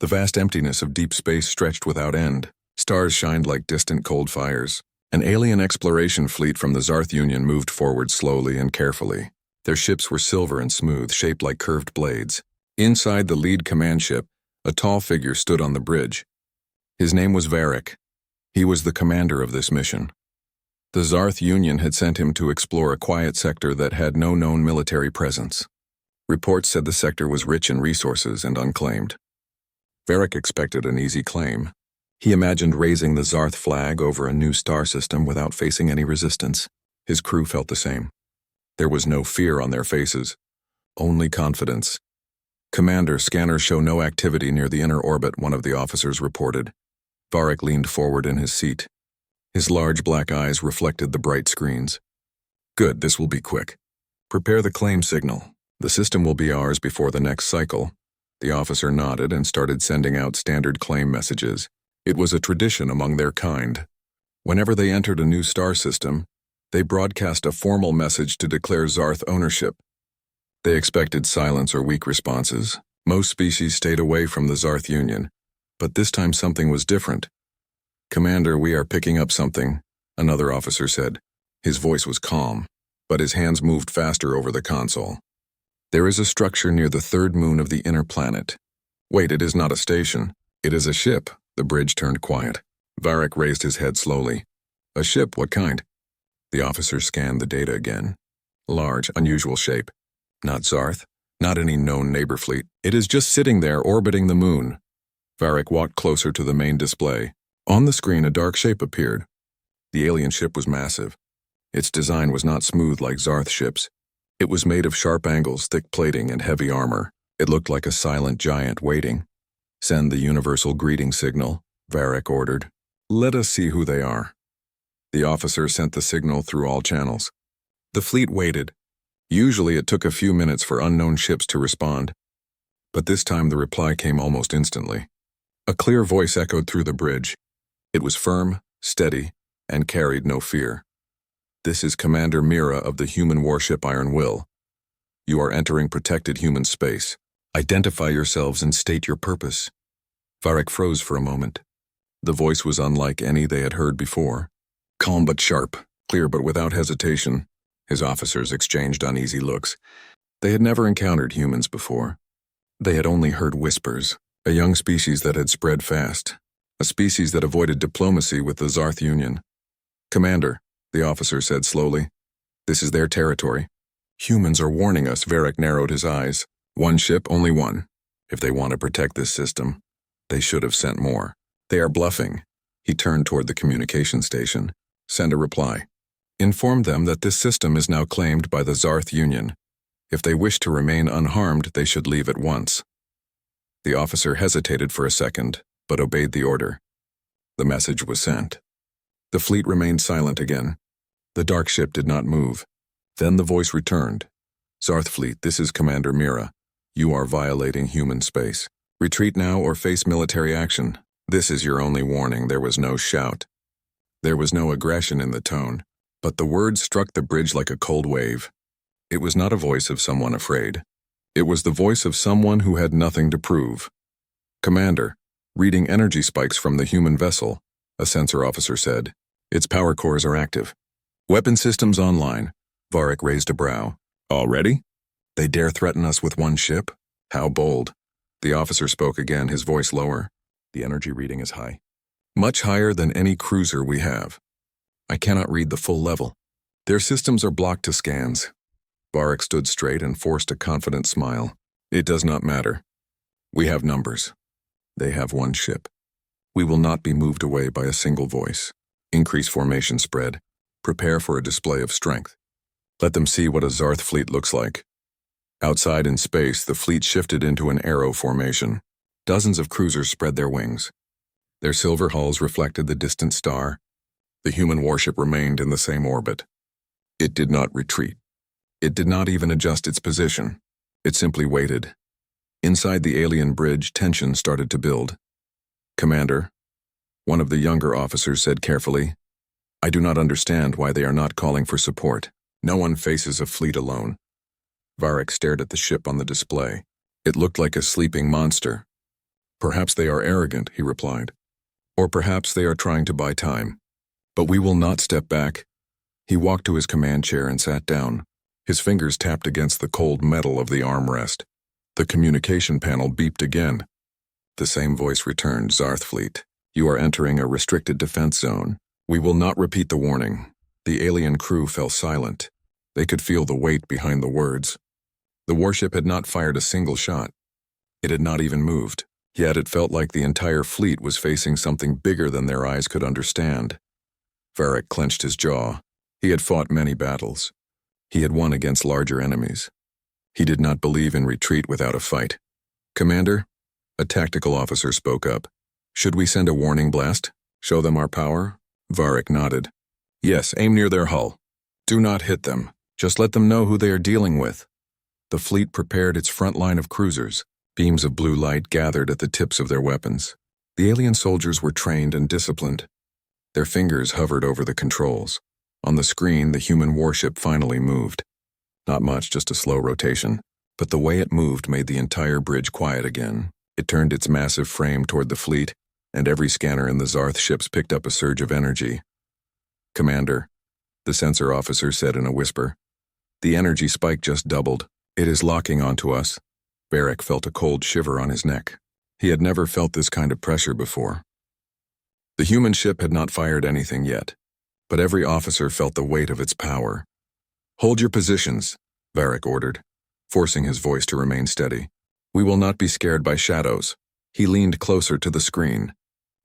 The vast emptiness of deep space stretched without end. Stars shined like distant cold fires. An alien exploration fleet from the Zarth Union moved forward slowly and carefully. Their ships were silver and smooth, shaped like curved blades. Inside the lead command ship, a tall figure stood on the bridge. His name was Varric. He was the commander of this mission. The Zarth Union had sent him to explore a quiet sector that had no known military presence. Reports said the sector was rich in resources and unclaimed. Varric expected an easy claim. He imagined raising the Zarth flag over a new star system without facing any resistance. His crew felt the same. There was no fear on their faces, only confidence. "Commander, scanners show no activity near the inner orbit," one of the officers reported. Varric leaned forward in his seat. His large black eyes reflected the bright screens. "Good, this will be quick. Prepare the claim signal. The system will be ours before the next cycle." The officer nodded and started sending out standard claim messages. It was a tradition among their kind. Whenever they entered a new star system, they broadcast a formal message to declare Zarth ownership. They expected silence or weak responses. Most species stayed away from the Zarth Union, but this time something was different. "Commander, we are picking up something," another officer said. His voice was calm, but his hands moved faster over the console. "There is a structure near the third moon of the inner planet." "Wait, it is not a station. It is a ship." The bridge turned quiet. Varric raised his head slowly. "A ship, what kind?" The officer scanned the data again. "Large, unusual shape. Not Zarth, not any known neighbor fleet. It is just sitting there orbiting the moon." Varric walked closer to the main display. On the screen, a dark shape appeared. The alien ship was massive. Its design was not smooth like Zarth ships. It was made of sharp angles, thick plating, and heavy armor. It looked like a silent giant waiting. "Send the universal greeting signal," Varric ordered. "Let us see who they are." The officer sent the signal through all channels. The fleet waited. Usually it took a few minutes for unknown ships to respond, but this time the reply came almost instantly. A clear voice echoed through the bridge. It was firm, steady, and carried no fear. "This is Commander Mira of the human warship Iron Will. You are entering protected human space. Identify yourselves and state your purpose." Varric froze for a moment. The voice was unlike any they had heard before. Calm but sharp, clear but without hesitation. His officers exchanged uneasy looks. They had never encountered humans before. They had only heard whispers, a young species that had spread fast, a species that avoided diplomacy with the Zarth Union. "Commander," the officer said slowly, "this is their territory. Humans are warning us." Varric narrowed his eyes. "One ship, only one. If they want to protect this system, they should have sent more. They are bluffing." He turned toward the communication station. "Send a reply. Inform them that this system is now claimed by the Zarth Union. If they wish to remain unharmed, they should leave at once." The officer hesitated for a second, but obeyed the order. The message was sent. The fleet remained silent again. The dark ship did not move. Then the voice returned. "Zarth fleet, this is Commander Mira. You are violating human space. Retreat now or face military action. This is your only warning." There was no shout. There was no aggression in the tone, but the words struck the bridge like a cold wave. It was not a voice of someone afraid. It was the voice of someone who had nothing to prove. "Commander, reading energy spikes from the human vessel," a sensor officer said. "Its power cores are active. Weapon systems online." Varric raised a brow. "Already? They dare threaten us with one ship? How bold." The officer spoke again, his voice lower. "The energy reading is high. Much higher than any cruiser we have. I cannot read the full level. Their systems are blocked to scans." Varric stood straight and forced a confident smile. "It does not matter. We have numbers. They have one ship. We will not be moved away by a single voice. Increase formation spread. Prepare for a display of strength. Let them see what a Zarth fleet looks like." Outside in space, the fleet shifted into an arrow formation. Dozens of cruisers spread their wings. Their silver hulls reflected the distant star. The human warship remained in the same orbit. It did not retreat. It did not even adjust its position. It simply waited. Inside the alien bridge, tension started to build. "Commander," one of the younger officers said carefully, "I do not understand why they are not calling for support. No one faces a fleet alone." Varric stared at the ship on the display. It looked like a sleeping monster. Perhaps they are arrogant, he replied. Or perhaps they are trying to buy time. But we will not step back. He walked to his command chair and sat down. His fingers tapped against the cold metal of the armrest. The communication panel beeped again. The same voice returned, Zarthfleet. You are entering a restricted defense zone. We will not repeat the warning. The alien crew fell silent. They could feel the weight behind the words. The warship had not fired a single shot. It had not even moved. Yet it felt like the entire fleet was facing something bigger than their eyes could understand. Varric clenched his jaw. He had fought many battles. He had won against larger enemies. He did not believe in retreat without a fight. Commander, a tactical officer spoke up. Should we send a warning blast? Show them our power? Varric nodded. Yes, aim near their hull. Do not hit them. Just let them know who they are dealing with. The fleet prepared its front line of cruisers. Beams of blue light gathered at the tips of their weapons. The alien soldiers were trained and disciplined. Their fingers hovered over the controls. On the screen, the human warship finally moved. Not much, just a slow rotation. But the way it moved made the entire bridge quiet again. It turned its massive frame toward the fleet, and every scanner in the Zarth ships picked up a surge of energy. Commander, the sensor officer said in a whisper. The energy spike just doubled. It is locking onto us. Varric felt a cold shiver on his neck. He had never felt this kind of pressure before. The human ship had not fired anything yet, but every officer felt the weight of its power. Hold your positions, Varric ordered, forcing his voice to remain steady. We will not be scared by shadows. He leaned closer to the screen.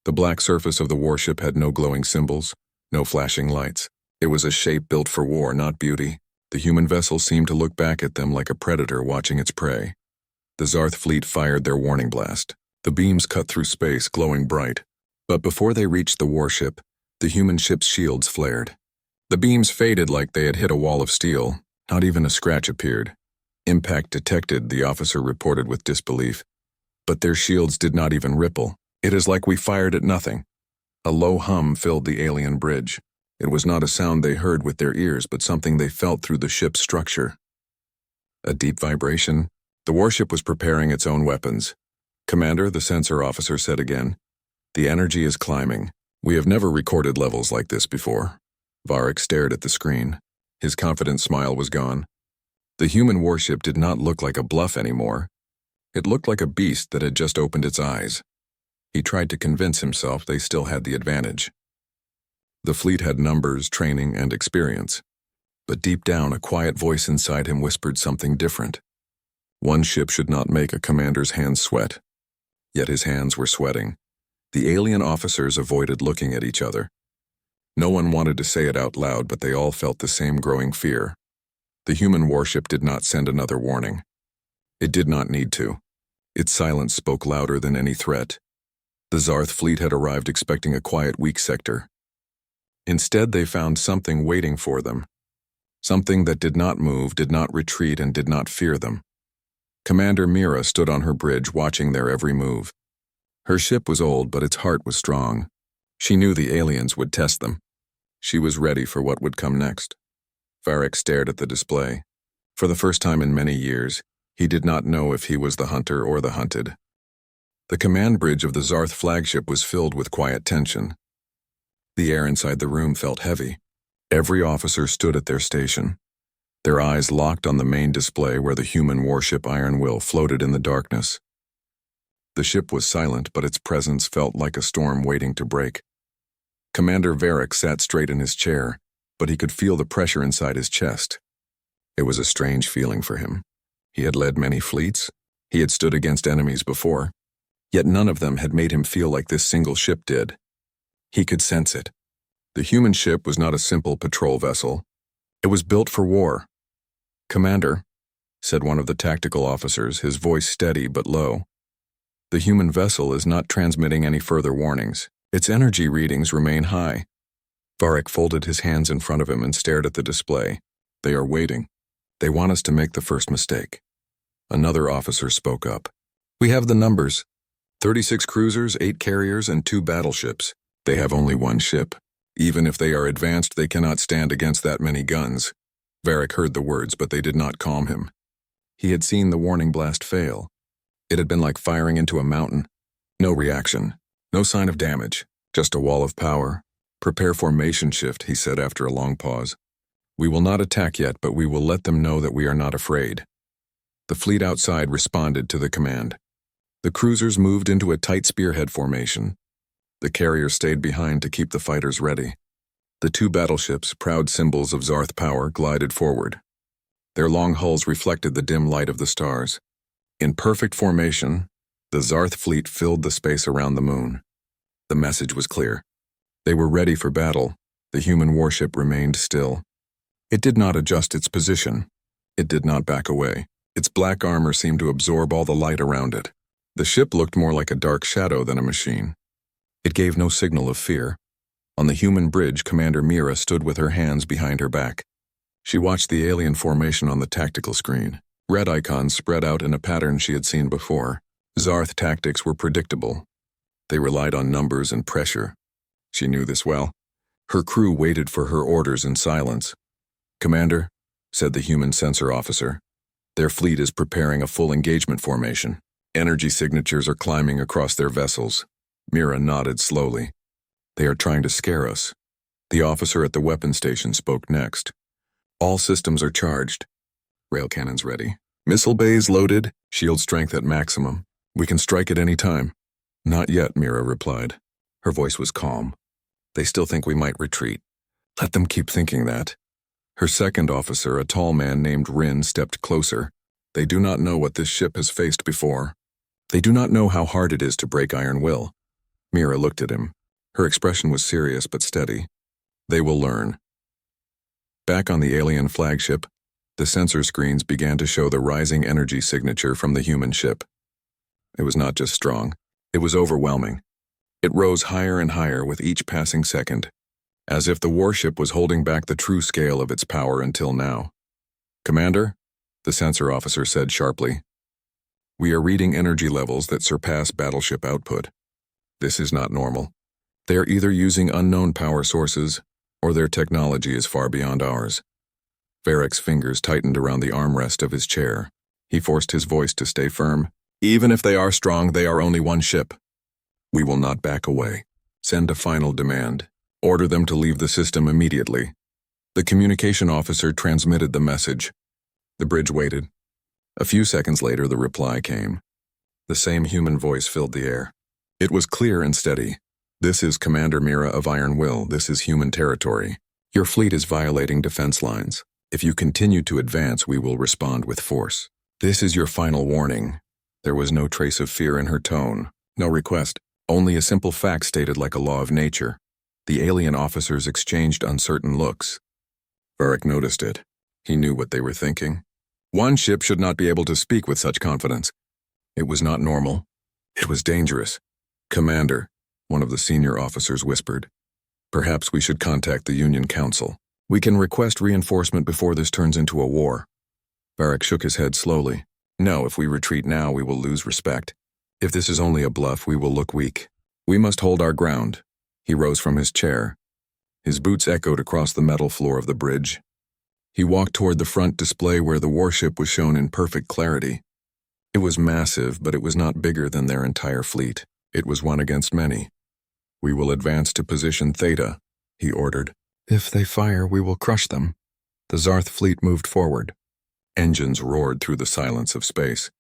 The black surface of the warship had no glowing symbols, no flashing lights. It was a shape built for war, not beauty. The human vessel seemed to look back at them like a predator watching its prey. The Zarth fleet fired their warning blast. The beams cut through space, glowing bright. But before they reached the warship, the human ship's shields flared. The beams faded like they had hit a wall of steel. Not even a scratch appeared. Impact detected, the officer reported with disbelief. But their shields did not even ripple. It is like we fired at nothing. A low hum filled the alien bridge. It was not a sound they heard with their ears, but something they felt through the ship's structure. A deep vibration. The warship was preparing its own weapons. Commander, the sensor officer said again. The energy is climbing. We have never recorded levels like this before. Varric stared at the screen. His confident smile was gone. The human warship did not look like a bluff anymore. It looked like a beast that had just opened its eyes. He tried to convince himself they still had the advantage. The fleet had numbers, training, and experience. But deep down, a quiet voice inside him whispered something different. One ship should not make a commander's hands sweat. Yet his hands were sweating. The alien officers avoided looking at each other. No one wanted to say it out loud, but they all felt the same growing fear. The human warship did not send another warning. It did not need to. Its silence spoke louder than any threat. The Zarth fleet had arrived expecting a quiet, weak sector. Instead, they found something waiting for them. Something that did not move, did not retreat, and did not fear them. Commander Mira stood on her bridge watching their every move. Her ship was old, but its heart was strong. She knew the aliens would test them. She was ready for what would come next. Varric stared at the display. For the first time in many years, he did not know if he was the hunter or the hunted. The command bridge of the Zarth flagship was filled with quiet tension. The air inside the room felt heavy. Every officer stood at their station. Their eyes locked on the main display where the human warship Iron Will floated in the darkness. The ship was silent, but its presence felt like a storm waiting to break. Commander Varric sat straight in his chair, but he could feel the pressure inside his chest. It was a strange feeling for him. He had led many fleets. He had stood against enemies before. Yet none of them had made him feel like this single ship did. He could sense it. The human ship was not a simple patrol vessel. It was built for war. Commander, said one of the tactical officers, his voice steady but low. The human vessel is not transmitting any further warnings. Its energy readings remain high. Varric folded his hands in front of him and stared at the display. They are waiting. They want us to make the first mistake. Another officer spoke up. We have the numbers. 36 cruisers, 8 carriers, and 2 battleships. They have only one ship. Even if they are advanced, they cannot stand against that many guns. Varric heard the words, but they did not calm him. He had seen the warning blast fail. It had been like firing into a mountain. No reaction. No sign of damage. Just a wall of power. Prepare formation shift, he said after a long pause. We will not attack yet, but we will let them know that we are not afraid. The fleet outside responded to the command. The cruisers moved into a tight spearhead formation. The carriers stayed behind to keep the fighters ready. The two battleships, proud symbols of Zarth power, glided forward. Their long hulls reflected the dim light of the stars. In perfect formation, the Zarth fleet filled the space around the moon. The message was clear. They were ready for battle. The human warship remained still. It did not adjust its position. It did not back away. Its black armor seemed to absorb all the light around it. The ship looked more like a dark shadow than a machine. It gave no signal of fear. On the human bridge, Commander Mira stood with her hands behind her back. She watched the alien formation on the tactical screen. Red icons spread out in a pattern she had seen before. Zarth tactics were predictable. They relied on numbers and pressure. She knew this well. Her crew waited for her orders in silence. "Commander," said the human sensor officer, "their fleet is preparing a full engagement formation. Energy signatures are climbing across their vessels." Mira nodded slowly. "They are trying to scare us." The officer at the weapons station spoke next. "All systems are charged. Rail cannons ready. Missile bays loaded, shield strength at maximum. We can strike at any time." "Not yet," Mira replied. Her voice was calm. "They still think we might retreat. Let them keep thinking that." Her second officer, a tall man named Rin, stepped closer. "They do not know what this ship has faced before. They do not know how hard it is to break iron will." Mira looked at him. Her expression was serious but steady. "They will learn." Back on the alien flagship, the sensor screens began to show the rising energy signature from the human ship. It was not just strong, it was overwhelming. It rose higher and higher with each passing second, as if the warship was holding back the true scale of its power until now. "Commander," the sensor officer said sharply, "we are reading energy levels that surpass battleship output. This is not normal. They are either using unknown power sources, or their technology is far beyond ours." Varek's fingers tightened around the armrest of his chair. He forced his voice to stay firm. "Even if they are strong, they are only one ship. We will not back away. Send a final demand. Order them to leave the system immediately." The communication officer transmitted the message. The bridge waited. A few seconds later, the reply came. The same human voice filled the air. It was clear and steady. "This is Commander Mira of Iron Will. This is human territory. Your fleet is violating defense lines. If you continue to advance, we will respond with force. This is your final warning." There was no trace of fear in her tone, no request, only a simple fact stated like a law of nature. The alien officers exchanged uncertain looks. Varek noticed it. He knew what they were thinking. One ship should not be able to speak with such confidence. It was not normal. It was dangerous. "Commander," one of the senior officers whispered, "perhaps we should contact the Union Council. We can request reinforcement before this turns into a war." Varek shook his head slowly. "No, if we retreat now, we will lose respect. If this is only a bluff, we will look weak. We must hold our ground." He rose from his chair. His boots echoed across the metal floor of the bridge. He walked toward the front display where the warship was shown in perfect clarity. It was massive, but it was not bigger than their entire fleet. It was one against many. "We will advance to position Theta," he ordered. "If they fire, we will crush them." The Zarth fleet moved forward. Engines roared through the silence of space.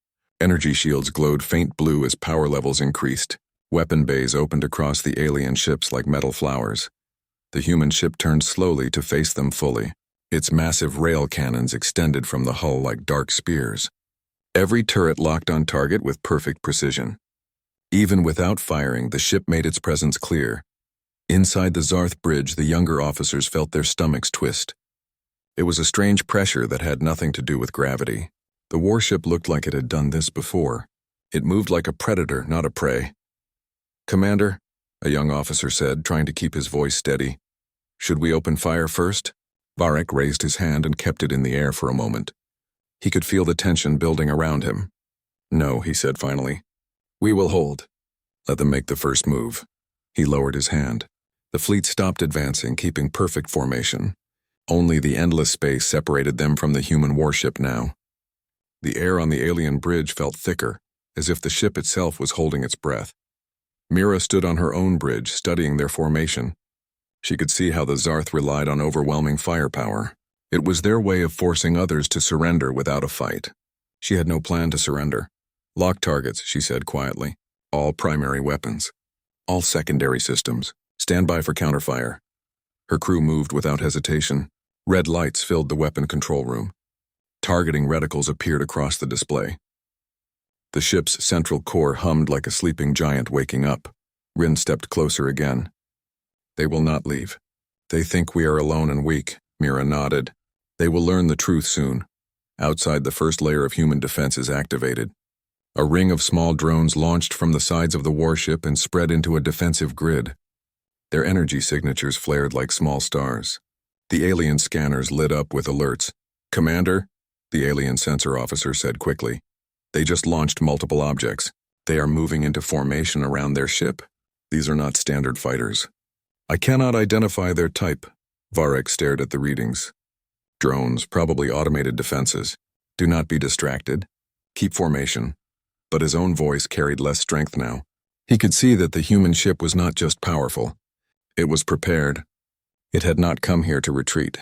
Energy shields glowed faint blue as power levels increased. Weapon bays opened across the alien ships like metal flowers. The human ship turned slowly to face them fully. Its massive rail cannons extended from the hull like dark spears. Every turret locked on target with perfect precision. Even without firing, the ship made its presence clear. Inside the Zarth bridge, the younger officers felt their stomachs twist. It was a strange pressure that had nothing to do with gravity. The warship looked like it had done this before. It moved like a predator, not a prey. "Commander," a young officer said, trying to keep his voice steady, "should we open fire first?" Varek raised his hand and kept it in the air for a moment. He could feel the tension building around him. "No," he said finally. "We will hold. Let them make the first move." He lowered his hand. The fleet stopped advancing, keeping perfect formation. Only the endless space separated them from the human warship now. The air on the alien bridge felt thicker, as if the ship itself was holding its breath. Mira stood on her own bridge, studying their formation. She could see how the Zarth relied on overwhelming firepower. It was their way of forcing others to surrender without a fight. She had no plan to surrender. Lock targets, she said quietly. All primary weapons. All secondary systems. Stand by for counterfire. Her crew moved without hesitation. Red lights filled the weapon control room. Targeting reticles appeared across the display. The ship's central core hummed like a sleeping giant waking up. Rin stepped closer again. They will not leave. They think we are alone and weak, Mira nodded. They will learn the truth soon. Outside, the first layer of human defense is activated. A ring of small drones launched from the sides of the warship and spread into a defensive grid. Their energy signatures flared like small stars. The alien scanners lit up with alerts. Commander, the alien sensor officer said quickly. They just launched multiple objects. They are moving into formation around their ship. These are not standard fighters. I cannot identify their type. Varek stared at the readings. Drones, probably automated defenses. Do not be distracted. Keep formation. But his own voice carried less strength now. He could see that the human ship was not just powerful. It was prepared. It had not come here to retreat.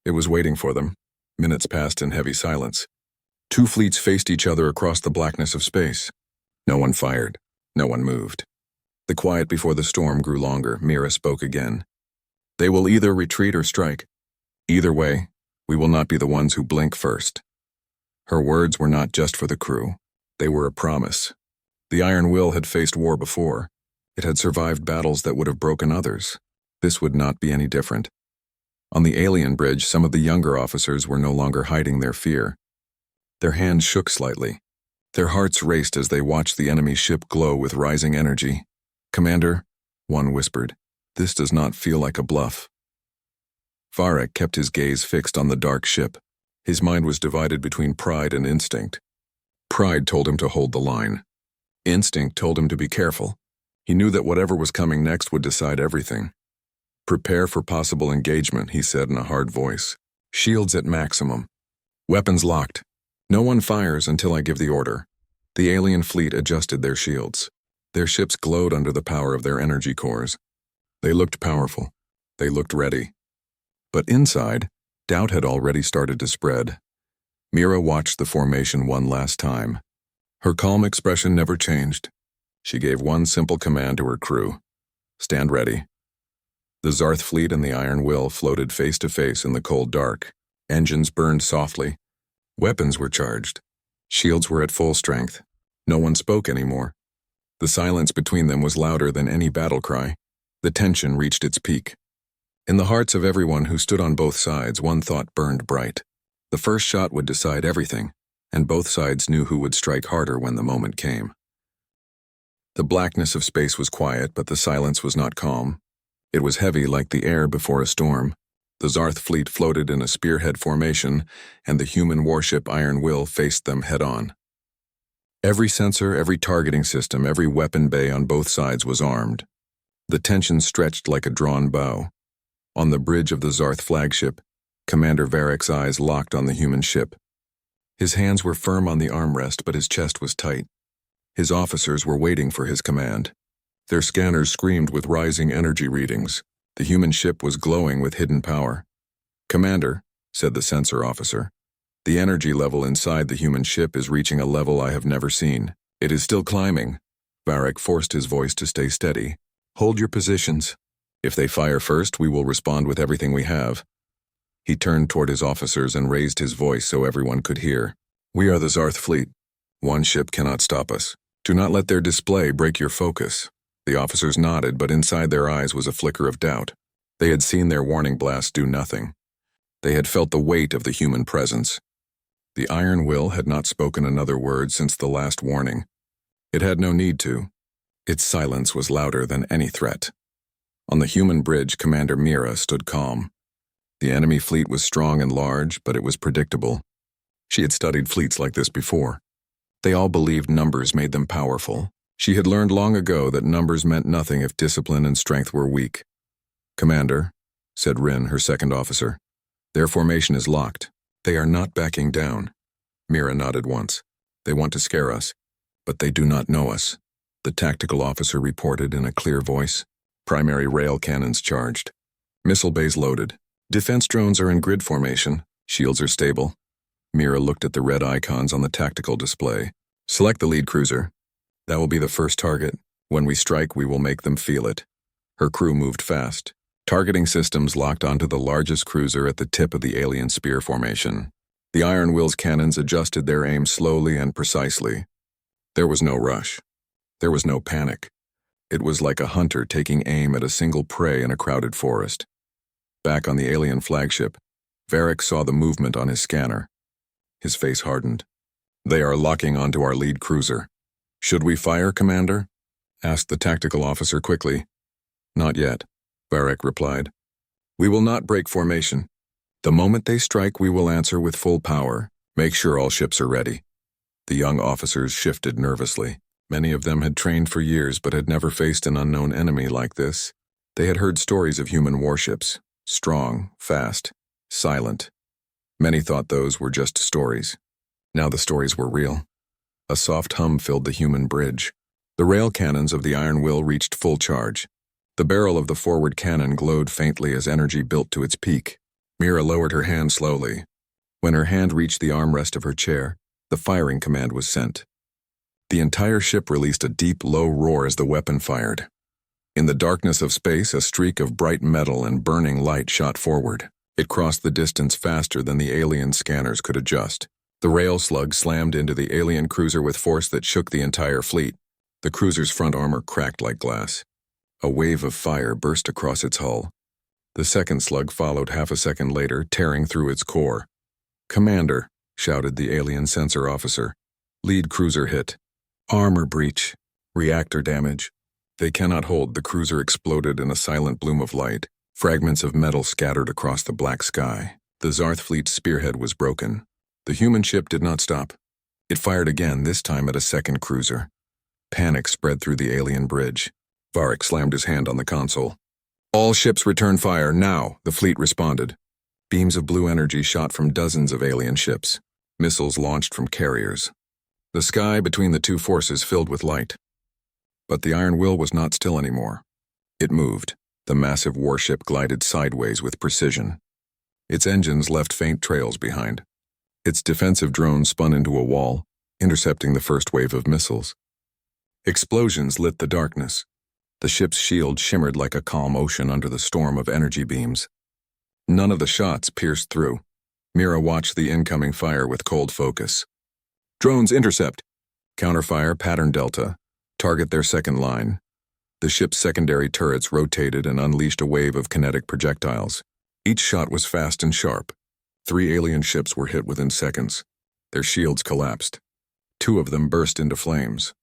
It was waiting for them. Minutes passed in heavy silence. Two fleets faced each other across the blackness of space. No one fired. No one moved. The quiet before the storm grew longer. Mira spoke again. They will either retreat or strike. Either way, we will not be the ones who blink first. Her words were not just for the crew. They were a promise. The Iron Will had faced war before. It had survived battles that would have broken others. This would not be any different. On the alien bridge, some of the younger officers were no longer hiding their fear. Their hands shook slightly. Their hearts raced as they watched the enemy ship glow with rising energy. Commander, one whispered, this does not feel like a bluff. Varek kept his gaze fixed on the dark ship. His mind was divided between pride and instinct. Pride told him to hold the line. Instinct told him to be careful. He knew that whatever was coming next would decide everything. Prepare for possible engagement, he said in a hard voice. Shields at maximum. Weapons locked. No one fires until I give the order. The alien fleet adjusted their shields. Their ships glowed under the power of their energy cores. They looked powerful. They looked ready. But inside, doubt had already started to spread. Mira watched the formation one last time. Her calm expression never changed. She gave one simple command to her crew. Stand ready. The Zarth fleet and the Iron Will floated face to face in the cold dark. Engines burned softly. Weapons were charged. Shields were at full strength. No one spoke anymore. The silence between them was louder than any battle cry. The tension reached its peak. In the hearts of everyone who stood on both sides, one thought burned bright. The first shot would decide everything, and both sides knew who would strike harder when the moment came. The blackness of space was quiet, but the silence was not calm. It was heavy like the air before a storm. The Zarth fleet floated in a spearhead formation, and the human warship Iron Will faced them head-on. Every sensor, every targeting system, every weapon bay on both sides was armed. The tension stretched like a drawn bow. On the bridge of the Zarth flagship, Commander Varek's eyes locked on the human ship. His hands were firm on the armrest, but his chest was tight. His officers were waiting for his command. Their scanners screamed with rising energy readings. The human ship was glowing with hidden power. Commander, said the sensor officer, the energy level inside the human ship is reaching a level I have never seen. It is still climbing. Varek forced his voice to stay steady. Hold your positions. If they fire first, we will respond with everything we have. He turned toward his officers and raised his voice so everyone could hear. We are the Zarth fleet. One ship cannot stop us. Do not let their display break your focus. The officers nodded, but inside their eyes was a flicker of doubt. They had seen their warning blasts do nothing. They had felt the weight of the human presence. The Iron Will had not spoken another word since the last warning. It had no need to. Its silence was louder than any threat. On the human bridge, Commander Mira stood calm. The enemy fleet was strong and large, but it was predictable. She had studied fleets like this before. They all believed numbers made them powerful. She had learned long ago that numbers meant nothing if discipline and strength were weak. Commander, said Rin, her second officer, their formation is locked. They are not backing down. Mira nodded once. They want to scare us, but they do not know us. the tactical officer reported in a clear voice. Primary rail cannons charged. Missile bays loaded. Defense drones are in grid formation. Shields are stable. Mira looked at the red icons on the tactical display. Select the lead cruiser. That will be the first target. When we strike, we will make them feel it. Her crew moved fast. Targeting systems locked onto the largest cruiser at the tip of the alien spear formation. The Iron Will's cannons adjusted their aim slowly and precisely. There was no rush. There was no panic. It was like a hunter taking aim at a single prey in a crowded forest. Back on the alien flagship, Varric saw the movement on his scanner. His face hardened. They are locking onto our lead cruiser. Should we fire, Commander? Asked the tactical officer quickly. Not yet, Varric replied. We will not break formation. The moment they strike, we will answer with full power. Make sure all ships are ready. The young officers shifted nervously. Many of them had trained for years but had never faced an unknown enemy like this. They had heard stories of human warships. Strong, fast, silent. Many thought those were just stories. Now the stories were real. A soft hum filled the human bridge. The rail cannons of the Iron Will reached full charge. The barrel of the forward cannon glowed faintly as energy built to its peak. Mira lowered her hand slowly. When her hand reached the armrest of her chair, the firing command was sent. The entire ship released a deep, low roar as the weapon fired. In the darkness of space, a streak of bright metal and burning light shot forward. It crossed the distance faster than the alien scanners could adjust. The rail slug slammed into the alien cruiser with force that shook the entire fleet. The cruiser's front armor cracked like glass. A wave of fire burst across its hull. The second slug followed half a second later, tearing through its core. Commander, shouted the alien sensor officer. Lead cruiser hit. Armor breach. Reactor damage. They cannot hold. The cruiser exploded in a silent bloom of light. Fragments of metal scattered across the black sky. The Zarth fleet's spearhead was broken. The human ship did not stop. It fired again, this time at a second cruiser. Panic spread through the alien bridge. Varric slammed his hand on the console. All ships return fire, now, the fleet responded. Beams of blue energy shot from dozens of alien ships. Missiles launched from carriers. The sky between the two forces filled with light. But the Iron Will was not still anymore. It moved. The massive warship glided sideways with precision. Its engines left faint trails behind. Its defensive drones spun into a wall, intercepting the first wave of missiles. Explosions lit the darkness. The ship's shield shimmered like a calm ocean under the storm of energy beams. None of the shots pierced through. Mira watched the incoming fire with cold focus. Drones intercept. Counterfire pattern delta. Target their second line. The ship's secondary turrets rotated and unleashed a wave of kinetic projectiles. Each shot was fast and sharp. 3 alien ships were hit within seconds. Their shields collapsed. 2 of them burst into flames.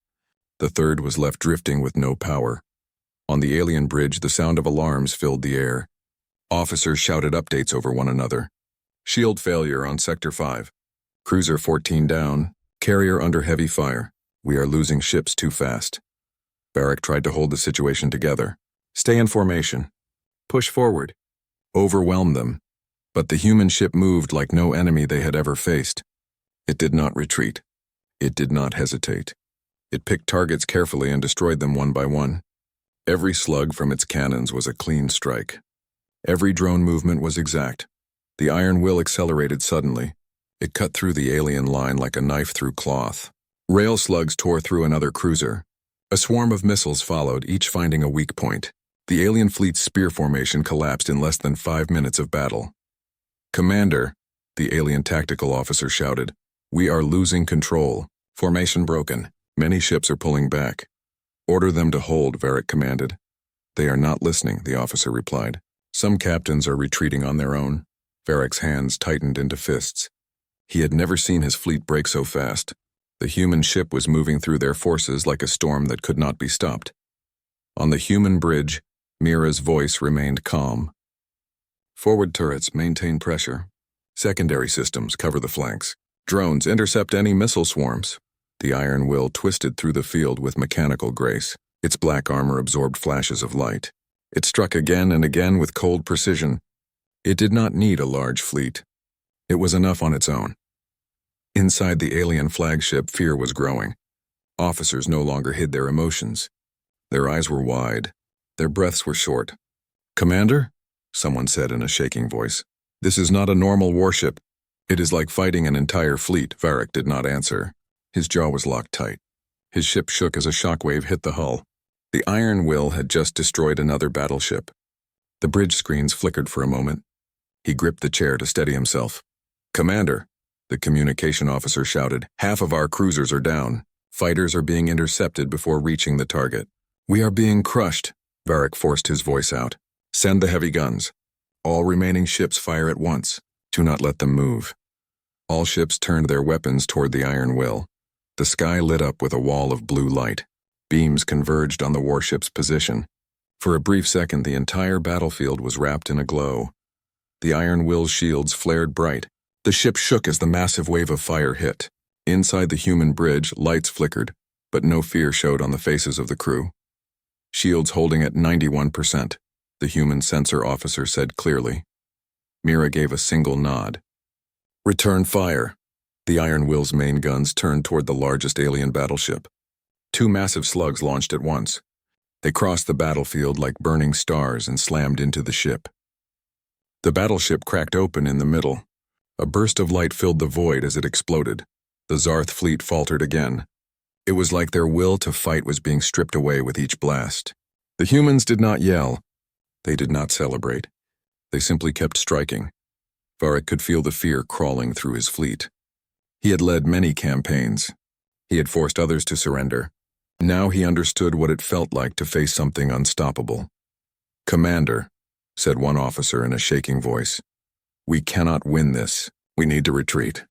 The third was left drifting with no power. On the alien bridge, the sound of alarms filled the air. Officers shouted updates over one another. Shield failure on Sector 5. Cruiser 14 down. Carrier under heavy fire. We are losing ships too fast. Varric tried to hold the situation together. Stay in formation. Push forward. Overwhelm them. But the human ship moved like no enemy they had ever faced. It did not retreat. It did not hesitate. It picked targets carefully and destroyed them one by one. Every slug from its cannons was a clean strike. Every drone movement was exact. The Iron Will accelerated suddenly. It cut through the alien line like a knife through cloth. Rail slugs tore through another cruiser. A swarm of missiles followed, each finding a weak point. The alien fleet's spear formation collapsed in less than 5 minutes of battle. Commander, the alien tactical officer shouted, we are losing control. Formation broken. Many ships are pulling back. Order them to hold, Varric commanded. They are not listening, the officer replied. Some captains are retreating on their own. Varric's hands tightened into fists. He had never seen his fleet break so fast. The human ship was moving through their forces like a storm that could not be stopped. On the human bridge, Mira's voice remained calm. Forward turrets maintain pressure. Secondary systems cover the flanks. Drones intercept any missile swarms. The Iron Will twisted through the field with mechanical grace. Its black armor absorbed flashes of light. It struck again and again with cold precision. It did not need a large fleet. It was enough on its own. Inside the alien flagship, fear was growing. Officers no longer hid their emotions. Their eyes were wide. Their breaths were short. "Commander?" someone said in a shaking voice. "This is not a normal warship. It is like fighting an entire fleet." Varric did not answer. His jaw was locked tight. His ship shook as a shockwave hit the hull. The Iron Will had just destroyed another battleship. The bridge screens flickered for a moment. He gripped the chair to steady himself. "Commander," the communication officer shouted, "half of our cruisers are down. Fighters are being intercepted before reaching the target." "We are being crushed," Varric forced his voice out. "Send the heavy guns. All remaining ships fire at once. Do not let them move." All ships turned their weapons toward the Iron Will. The sky lit up with a wall of blue light. Beams converged on the warship's position. For a brief second, the entire battlefield was wrapped in a glow. The Iron Will's shields flared bright. The ship shook as the massive wave of fire hit. Inside the human bridge, lights flickered, but no fear showed on the faces of the crew. "Shields holding at 91%, the human sensor officer said clearly. Mira gave a single nod. "Return fire." The Iron Will's main guns turned toward the largest alien battleship. Two massive slugs launched at once. They crossed the battlefield like burning stars and slammed into the ship. The battleship cracked open in the middle. A burst of light filled the void as it exploded. The Zarth fleet faltered again. It was like their will to fight was being stripped away with each blast. The humans did not yell. They did not celebrate. They simply kept striking. Varric could feel the fear crawling through his fleet. He had led many campaigns. He had forced others to surrender. Now he understood what it felt like to face something unstoppable. "Commander," said one officer in a shaking voice, "we cannot win this. We need to retreat."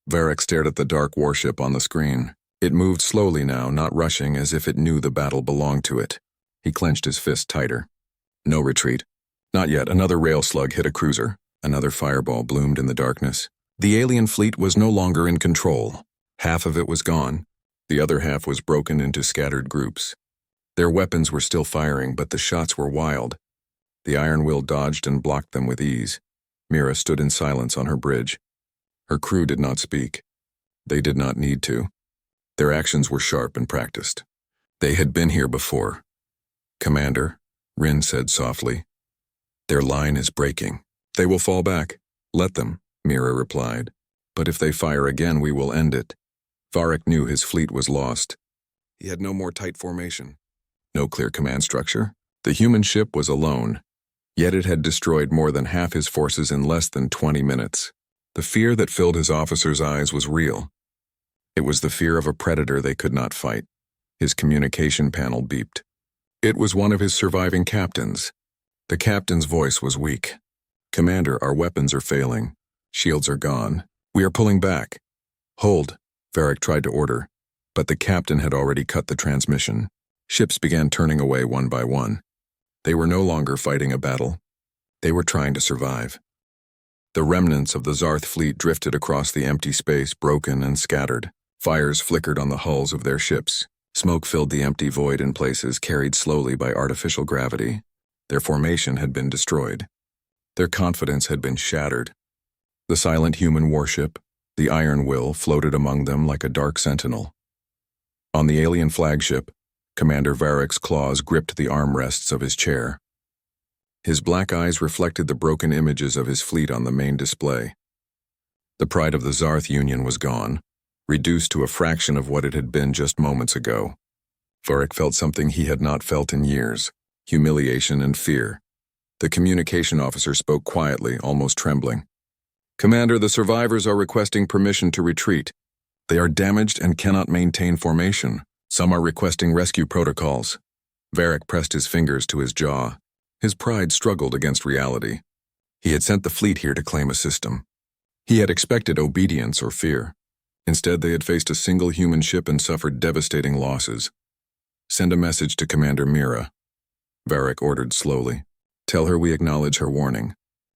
Varric stared at the dark warship on the screen. It moved slowly now, not rushing, as if it knew the battle belonged to it. He clenched his fist tighter. No retreat. Not yet. Another rail slug hit a cruiser. Another fireball bloomed in the darkness. The alien fleet was no longer in control. Half of it was gone. The other half was broken into scattered groups. Their weapons were still firing, but the shots were wild. The Iron Will dodged and blocked them with ease. Mira stood in silence on her bridge. Her crew did not speak. They did not need to. Their actions were sharp and practiced. They had been here before. "Commander," Rin said softly, "their line is breaking. They will fall back. Let them," Mira replied. "But if they fire again, we will end it." Varric knew his fleet was lost. He had no more tight formation, no clear command structure. The human ship was alone, yet it had destroyed more than half his forces in less than 20 minutes. The fear that filled his officers' eyes was real. It was the fear of a predator they could not fight. His communication panel beeped. It was one of his surviving captains. The captain's voice was weak. "Commander, our weapons are failing. Shields are gone. We are pulling back." "Hold," Varric tried to order, but the captain had already cut the transmission. Ships began turning away one by one. They were no longer fighting a battle. They were trying to survive. The remnants of the Zarth fleet drifted across the empty space, broken and scattered. Fires flickered on the hulls of their ships. Smoke filled the empty void in places, carried slowly by artificial gravity. Their formation had been destroyed. Their confidence had been shattered. The silent human warship, the Iron Will, floated among them like a dark sentinel. On the alien flagship, Commander Varric's claws gripped the armrests of his chair. His black eyes reflected the broken images of his fleet on the main display. The pride of the Zarth Union was gone, reduced to a fraction of what it had been just moments ago. Varric felt something he had not felt in years: humiliation and fear. The communication officer spoke quietly, almost trembling. "Commander, the survivors are requesting permission to retreat. They are damaged and cannot maintain formation. Some are requesting rescue protocols." Varric pressed his fingers to his jaw. His pride struggled against reality. He had sent the fleet here to claim a system. He had expected obedience or fear. Instead, they had faced a single human ship and suffered devastating losses. "Send a message to Commander Mira," Varric ordered slowly. "Tell her we acknowledge her warning.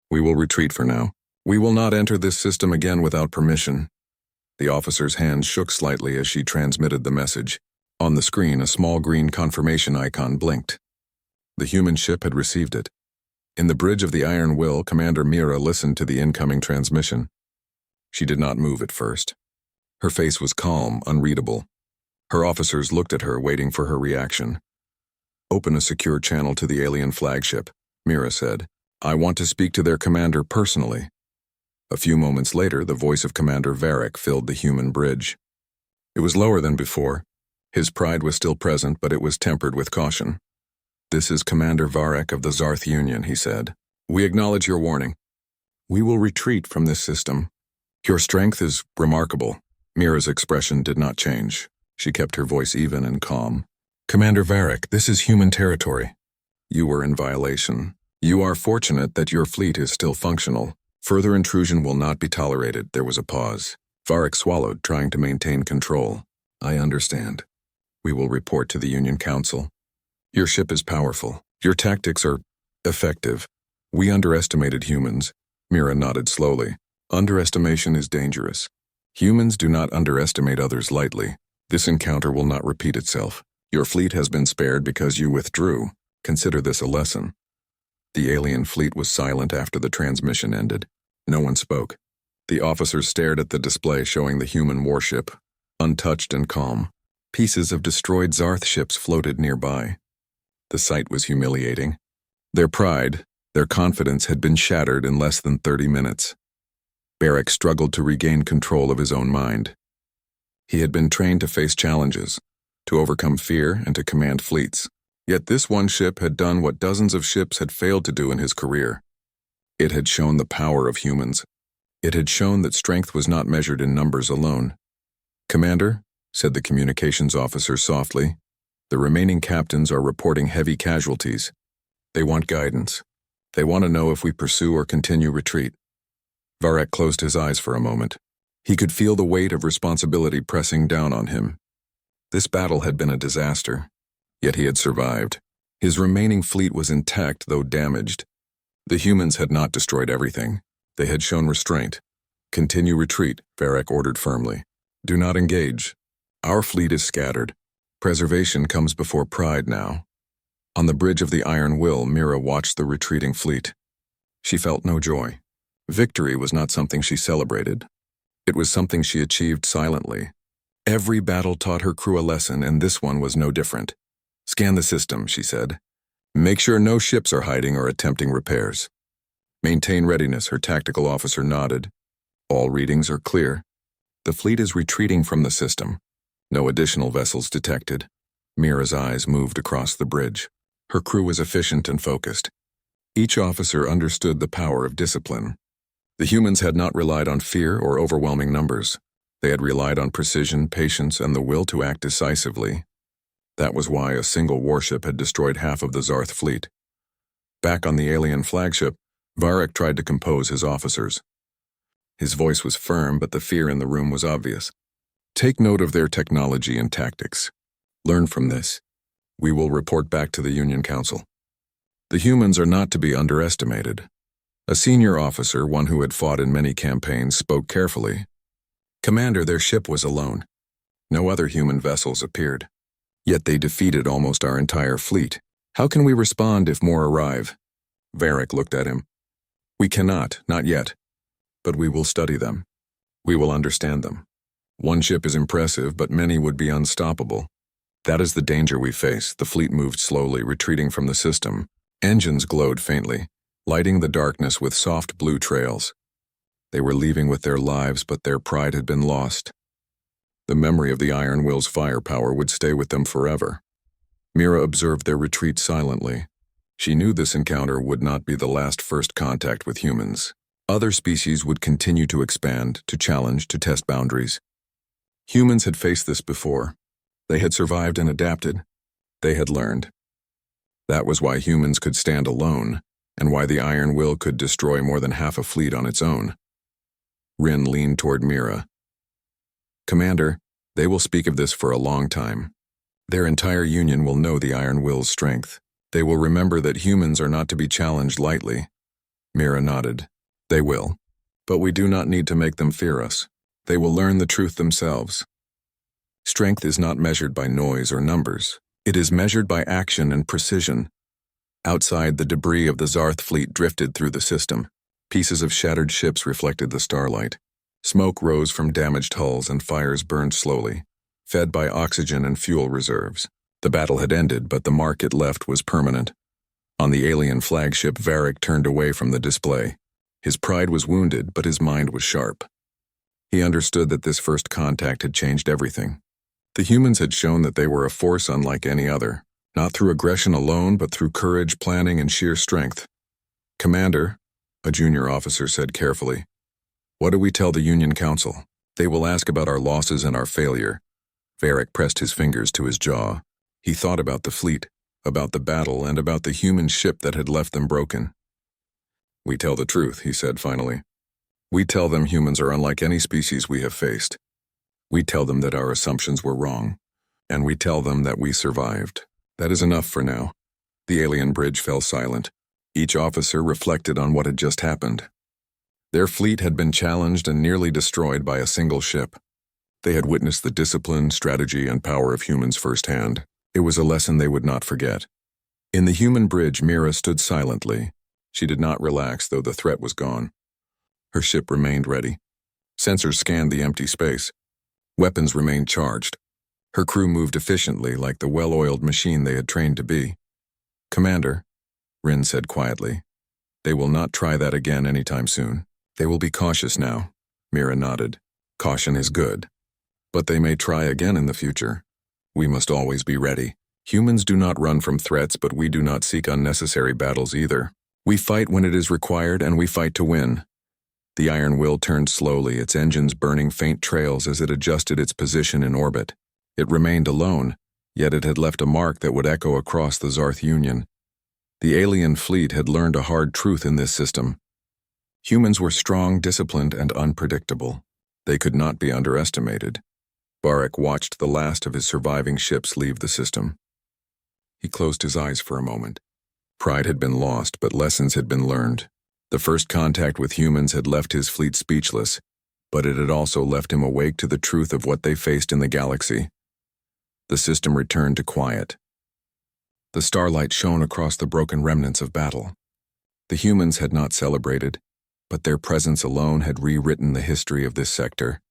We will retreat for now. We will not enter this system again without permission." The officer's hand shook slightly as she transmitted the message. On the screen, a small green confirmation icon blinked. The human ship had received it. In the bridge of the Iron Will, Commander Mira listened to the incoming transmission. She did not move at first. Her face was calm, unreadable. Her officers looked at her, waiting for her reaction. "Open a secure channel to the alien flagship," Mira said. "I want to speak to their commander personally." A few moments later, the voice of Commander Varric filled the human bridge. It was lower than before. His pride was still present, but it was tempered with caution. "This is Commander Varric of the Zarth Union," he said. "We acknowledge your warning. We will retreat from this system. Your strength is remarkable." Mira's expression did not change. She kept her voice even and calm. "Commander Varric, this is human territory. You were in violation. You are fortunate that your fleet is still functional. Further intrusion will not be tolerated." There was a pause. Varric swallowed, trying to maintain control. "I understand. We will report to the Union Council. Your ship is powerful. Your tactics are effective. We underestimated humans." Mira nodded slowly. "Underestimation is dangerous. Humans do not underestimate others lightly. This encounter will not repeat itself. Your fleet has been spared because you withdrew. Consider this a lesson." The alien fleet was silent after the transmission ended. No one spoke. The officers stared at the display showing the human warship, untouched and calm. Pieces of destroyed Zarth ships floated nearby. The sight was humiliating. Their pride, their confidence had been shattered in less than 30 minutes. Varric struggled to regain control of his own mind. He had been trained to face challenges, to overcome fear and to command fleets. Yet this one ship had done what dozens of ships had failed to do in his career. It had shown the power of humans. It had shown that strength was not measured in numbers alone. "Commander," said the communications officer softly, "the remaining captains are reporting heavy casualties. They want guidance. They want to know if we pursue or continue retreat." Varric closed his eyes for a moment. He could feel the weight of responsibility pressing down on him. This battle had been a disaster, yet he had survived. His remaining fleet was intact, though damaged. The humans had not destroyed everything. They had shown restraint. "Continue retreat," Varric ordered firmly. "Do not engage. Our fleet is scattered. Preservation comes before pride now." On the bridge of the Iron Will, Mira watched the retreating fleet. She felt no joy. Victory was not something she celebrated. It was something she achieved silently. Every battle taught her crew a lesson, and this one was no different. "Scan the system," she said. "Make sure no ships are hiding or attempting repairs." "Maintain readiness," her tactical officer nodded. "All readings are clear. The fleet is retreating from the system. No additional vessels detected." Mira's eyes moved across the bridge. Her crew was efficient and focused. Each officer understood the power of discipline. The humans had not relied on fear or overwhelming numbers. They had relied on precision, patience, and the will to act decisively. That was why a single warship had destroyed half of the Zarth fleet. Back on the alien flagship, Varric tried to compose his officers. His voice was firm, but the fear in the room was obvious. "Take note of their technology and tactics. Learn from this. We will report back to the Union Council. The humans are not to be underestimated." A senior officer, one who had fought in many campaigns, spoke carefully. "Commander, their ship was alone. No other human vessels appeared. Yet they defeated almost our entire fleet. How can we respond if more arrive?" Varric looked at him. "We cannot, not yet. But we will study them. We will understand them. One ship is impressive, but many would be unstoppable. That is the danger we face." The fleet moved slowly, retreating from the system. Engines glowed faintly, lighting the darkness with soft blue trails. They were leaving with their lives, but their pride had been lost. The memory of the Iron Will's firepower would stay with them forever. Mira observed their retreat silently. She knew this encounter would not be the last first contact with humans. Other species would continue to expand, to challenge, to test boundaries. Humans had faced this before. They had survived and adapted. They had learned. That was why humans could stand alone, and why the Iron Will could destroy more than half a fleet on its own. Rin leaned toward Mira. "Commander, they will speak of this for a long time. Their entire union will know the Iron Will's strength. They will remember that humans are not to be challenged lightly." Mira nodded. "They will. But we do not need to make them fear us. They will learn the truth themselves. Strength is not measured by noise or numbers. It is measured by action and precision." Outside, the debris of the Zarth fleet drifted through the system. Pieces of shattered ships reflected the starlight. Smoke rose from damaged hulls and fires burned slowly. fed by oxygen and fuel reserves. The battle had ended, but the mark it left was permanent. On the alien flagship, Varric turned away from the display. His pride was wounded, but his mind was sharp. He understood that this first contact had changed everything. The humans had shown that they were a force unlike any other, not through aggression alone, but through courage, planning, and sheer strength. "Commander," a junior officer said carefully, "what do we tell the Union Council? They will ask about our losses and our failure." Varric pressed his fingers to his jaw. He thought about the fleet, about the battle, and about the human ship that had left them broken. "We tell the truth," he said finally. "We tell them humans are unlike any species we have faced. We tell them that our assumptions were wrong, and we tell them that we survived. That is enough for now." The alien bridge fell silent. Each officer reflected on what had just happened. Their fleet had been challenged and nearly destroyed by a single ship. They had witnessed the discipline, strategy, and power of humans firsthand. It was a lesson they would not forget. In the human bridge, Mira stood silently. She did not relax, though the threat was gone. Her ship remained ready. Sensors scanned the empty space. Weapons remained charged. Her crew moved efficiently, like the well-oiled machine they had trained to be. "Commander," Rin said quietly, "they will not try that again anytime soon. They will be cautious now." Mira nodded. "Caution is good. But they may try again in the future. We must always be ready. Humans do not run from threats, but we do not seek unnecessary battles either. We fight when it is required, and we fight to win." The Iron Will turned slowly, its engines burning faint trails as it adjusted its position in orbit. It remained alone, yet it had left a mark that would echo across the Zarth Union. The alien fleet had learned a hard truth in this system. Humans were strong, disciplined, and unpredictable. They could not be underestimated. Varric watched the last of his surviving ships leave the system. He closed his eyes for a moment. Pride had been lost, but lessons had been learned. The first contact with humans had left his fleet speechless, but it had also left him awake to the truth of what they faced in the galaxy. The system returned to quiet. The starlight shone across the broken remnants of battle. The humans had not celebrated, but their presence alone had rewritten the history of this sector.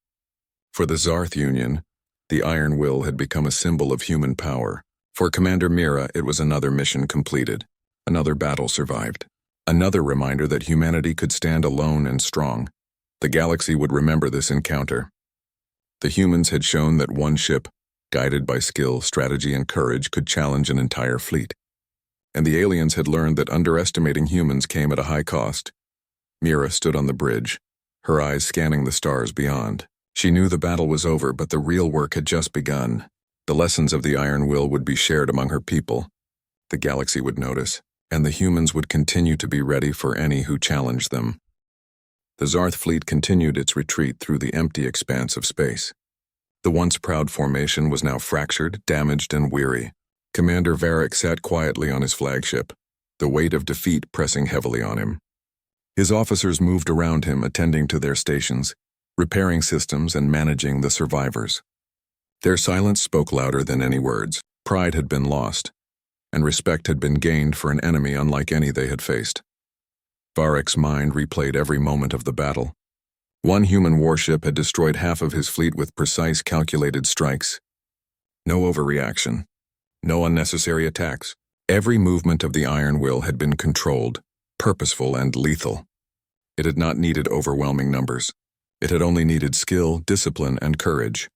For the Zarth Union, the Iron Will had become a symbol of human power. For Commander Mira, it was another mission completed. Another battle survived. Another reminder that humanity could stand alone and strong. The galaxy would remember this encounter. The humans had shown that one ship, guided by skill, strategy, and courage, could challenge an entire fleet. And the aliens had learned that underestimating humans came at a high cost. Mira stood on the bridge, her eyes scanning the stars beyond. She knew the battle was over, but the real work had just begun. The lessons of the Iron Will would be shared among her people. The galaxy would notice, and the humans would continue to be ready for any who challenged them. The Zarth fleet continued its retreat through the empty expanse of space. The once proud formation was now fractured, damaged, and weary. Commander Varric sat quietly on his flagship, the weight of defeat pressing heavily on him. His officers moved around him, attending to their stations, repairing systems, and managing the survivors. Their silence spoke louder than any words. Pride had been lost, and respect had been gained for an enemy unlike any they had faced. Varric's mind replayed every moment of the battle. One human warship had destroyed half of his fleet with precise, calculated strikes. No overreaction. No unnecessary attacks. Every movement of the Iron Will had been controlled, purposeful, and lethal. It had not needed overwhelming numbers. It had only needed skill, discipline, and courage.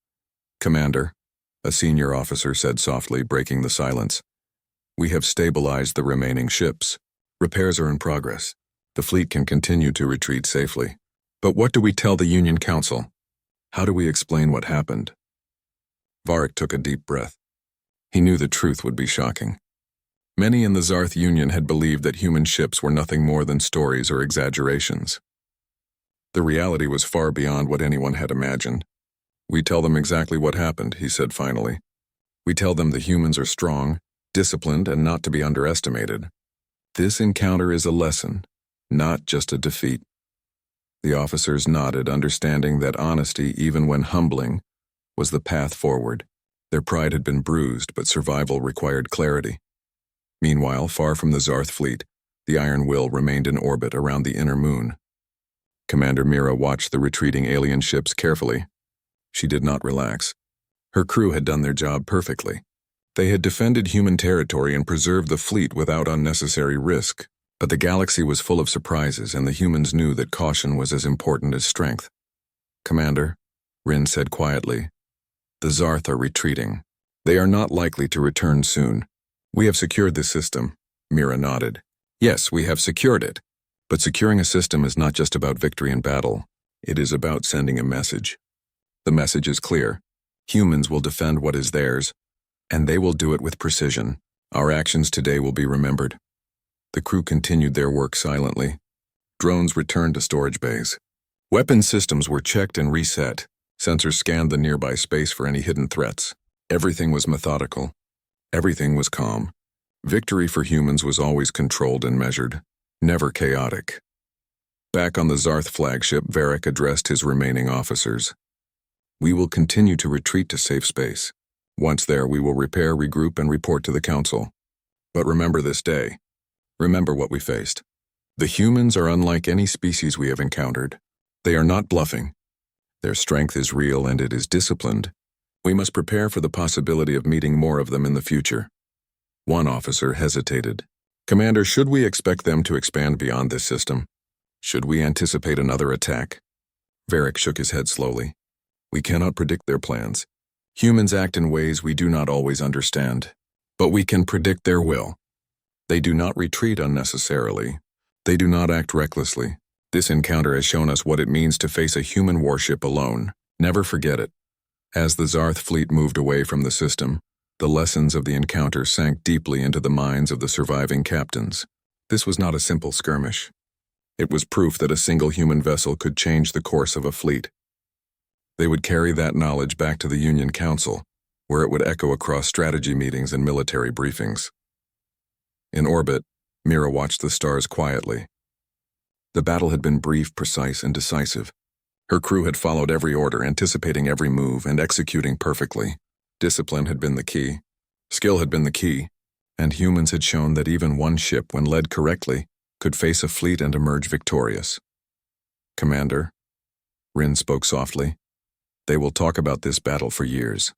"Commander," a senior officer said softly, breaking the silence, "we have stabilized the remaining ships. Repairs are in progress. The fleet can continue to retreat safely. But what do we tell the Union Council? How do we explain what happened?" Varric took a deep breath. He knew the truth would be shocking. Many in the Zarth Union had believed that human ships were nothing more than stories or exaggerations. The reality was far beyond what anyone had imagined. "We tell them exactly what happened," he said finally. "We tell them the humans are strong, disciplined, and not to be underestimated. This encounter is a lesson, not just a defeat." The officers nodded, understanding that honesty, even when humbling, was the path forward. Their pride had been bruised, but survival required clarity. Meanwhile, far from the Zarth fleet, the Iron Will remained in orbit around the inner moon. Commander Mira watched the retreating alien ships carefully. She did not relax. Her crew had done their job perfectly. They had defended human territory and preserved the fleet without unnecessary risk. But the galaxy was full of surprises, and the humans knew that caution was as important as strength. "Commander," Rin said quietly, "the Zarth are retreating. They are not likely to return soon. We have secured this system." Mira nodded. "Yes, we have secured it. But securing a system is not just about victory in battle. It is about sending a message. The message is clear. Humans will defend what is theirs, and they will do it with precision. Our actions today will be remembered." The crew continued their work silently. Drones returned to storage bays. Weapon systems were checked and reset. Sensors scanned the nearby space for any hidden threats. Everything was methodical. Everything was calm. Victory for humans was always controlled and measured, never chaotic. Back on the Zarth flagship, Varric addressed his remaining officers. "We will continue to retreat to safe space. Once there, we will repair, regroup, and report to the Council. But remember this day. Remember what we faced. The humans are unlike any species we have encountered. They are not bluffing. Their strength is real and it is disciplined. We must prepare for the possibility of meeting more of them in the future." One officer hesitated. "Commander, should we expect them to expand beyond this system? Should we anticipate another attack?" Varric shook his head slowly. "We cannot predict their plans. Humans act in ways we do not always understand. But we can predict their will. They do not retreat unnecessarily. They do not act recklessly. This encounter has shown us what it means to face a human warship alone. Never forget it." As the Zarth fleet moved away from the system, the lessons of the encounter sank deeply into the minds of the surviving captains. This was not a simple skirmish. It was proof that a single human vessel could change the course of a fleet. They would carry that knowledge back to the Union Council, where it would echo across strategy meetings and military briefings. In orbit, Mira watched the stars quietly. The battle had been brief, precise, and decisive. Her crew had followed every order, anticipating every move, and executing perfectly. Discipline had been the key. Skill had been the key. And humans had shown that even one ship, when led correctly, could face a fleet and emerge victorious. "Commander," Rin spoke softly, "they will talk about this battle for years.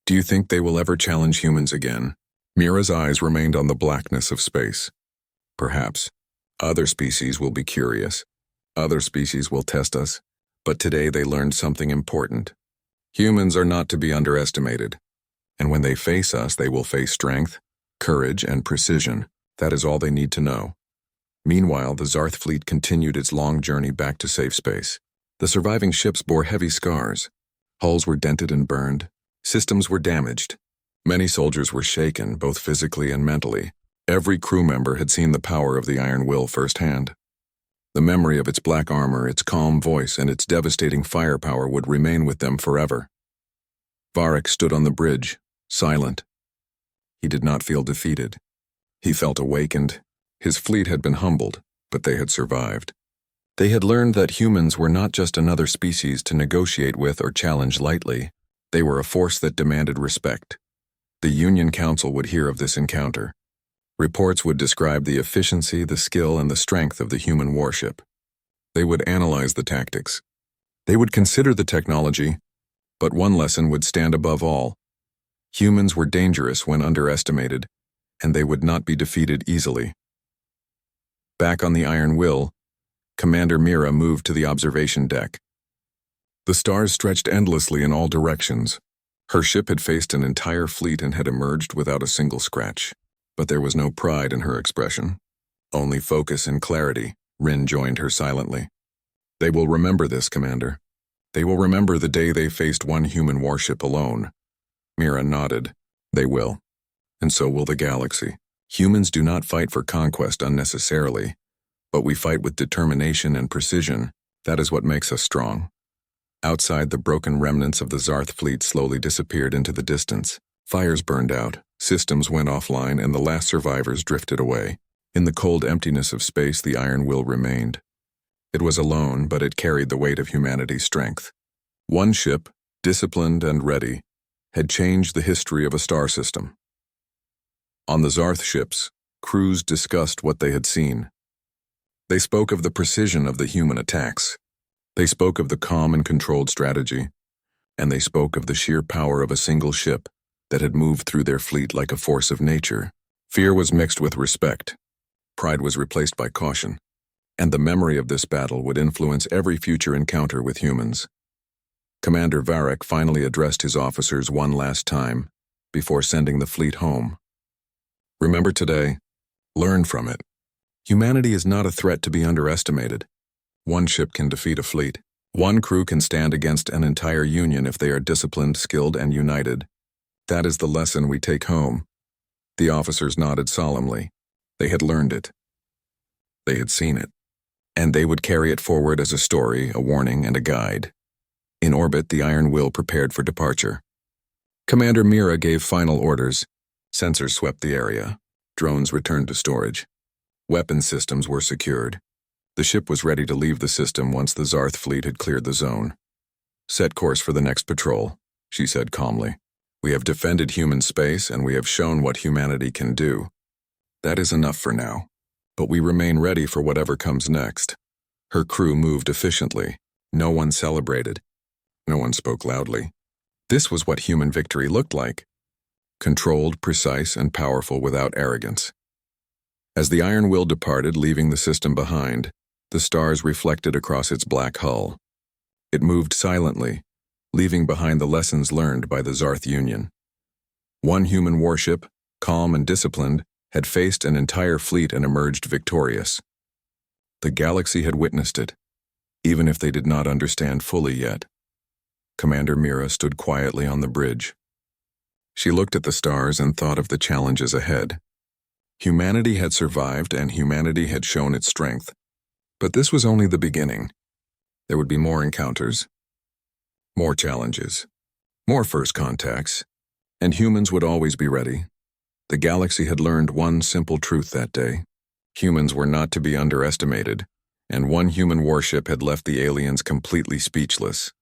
Do you think they will ever challenge humans again?" Mira's eyes remained on the blackness of space. "Perhaps. Other species will be curious. Other species will test us. But today they learned something important. Humans are not to be underestimated. And when they face us, they will face strength, courage, and precision. That is all they need to know." Meanwhile, the Zarth fleet continued its long journey back to safe space. The surviving ships bore heavy scars. Hulls were dented and burned. Systems were damaged. Many soldiers were shaken, both physically and mentally. Every crew member had seen the power of the Iron Will firsthand. The memory of its black armor, its calm voice, and its devastating firepower would remain with them forever. Varric stood on the bridge, silent. He did not feel defeated. He felt awakened. His fleet had been humbled, but they had survived. They had learned that humans were not just another species to negotiate with or challenge lightly. They were a force that demanded respect. The Union Council would hear of this encounter. Reports would describe the efficiency, the skill, and the strength of the human warship. They would analyze the tactics. They would consider the technology, but one lesson would stand above all. Humans were dangerous when underestimated, and they would not be defeated easily. Back on the Iron Will, Commander Mira moved to the observation deck. The stars stretched endlessly in all directions. Her ship had faced an entire fleet and had emerged without a single scratch. But there was no pride in her expression. Only focus and clarity. Rin joined her silently. "They will remember this, Commander. They will remember the day they faced one human warship alone." Mira nodded. "They will. And so will the galaxy. Humans do not fight for conquest unnecessarily, but we fight with determination and precision. That is what makes us strong." Outside, the broken remnants of the Zarth fleet slowly disappeared into the distance. Fires burned out, systems went offline, and the last survivors drifted away. In the cold emptiness of space, the Iron Will remained. It was alone, but it carried the weight of humanity's strength. One ship, disciplined and ready, had changed the history of a star system. On the Zarth ships, crews discussed what they had seen. They spoke of the precision of the human attacks. They spoke of the calm and controlled strategy. and they spoke of the sheer power of a single ship that had moved through their fleet like a force of nature. Fear was mixed with respect. Pride was replaced by caution, and the memory of this battle would influence every future encounter with humans. Commander Varric finally addressed his officers one last time before sending the fleet home. Remember today, learn from it. Humanity is not a threat to be underestimated. One ship can defeat a fleet. One crew can stand against an entire union if they are disciplined, skilled, and united. That is the lesson we take home. The officers nodded solemnly. They had learned it. They had seen it. And they would carry it forward as a story, a warning, and a guide. In orbit, the Iron Will prepared for departure. Commander Mira gave final orders. Sensors swept the area. Drones returned to storage. Weapon systems were secured. The ship was ready to leave the system once the Zarth fleet had cleared the zone. Set course for the next patrol, she said calmly. We have defended human space and we have shown what humanity can do. That is enough for now, but we remain ready for whatever comes next. Her crew moved efficiently. No one celebrated. No one spoke loudly. This was what human victory looked like. Controlled, precise, and powerful without arrogance. As the Iron Will departed, leaving the system behind, the stars reflected across its black hull. It moved silently, leaving behind the lessons learned by the Zarth Union. One human warship, calm and disciplined, had faced an entire fleet and emerged victorious. The galaxy had witnessed it, even if they did not understand fully yet. Commander Mira stood quietly on the bridge. She looked at the stars and thought of the challenges ahead. Humanity had survived and humanity had shown its strength. But this was only the beginning. There would be more encounters, more challenges, more first contacts, and humans would always be ready. The galaxy had learned one simple truth that day. Humans were not to be underestimated, and one human warship had left the aliens completely speechless.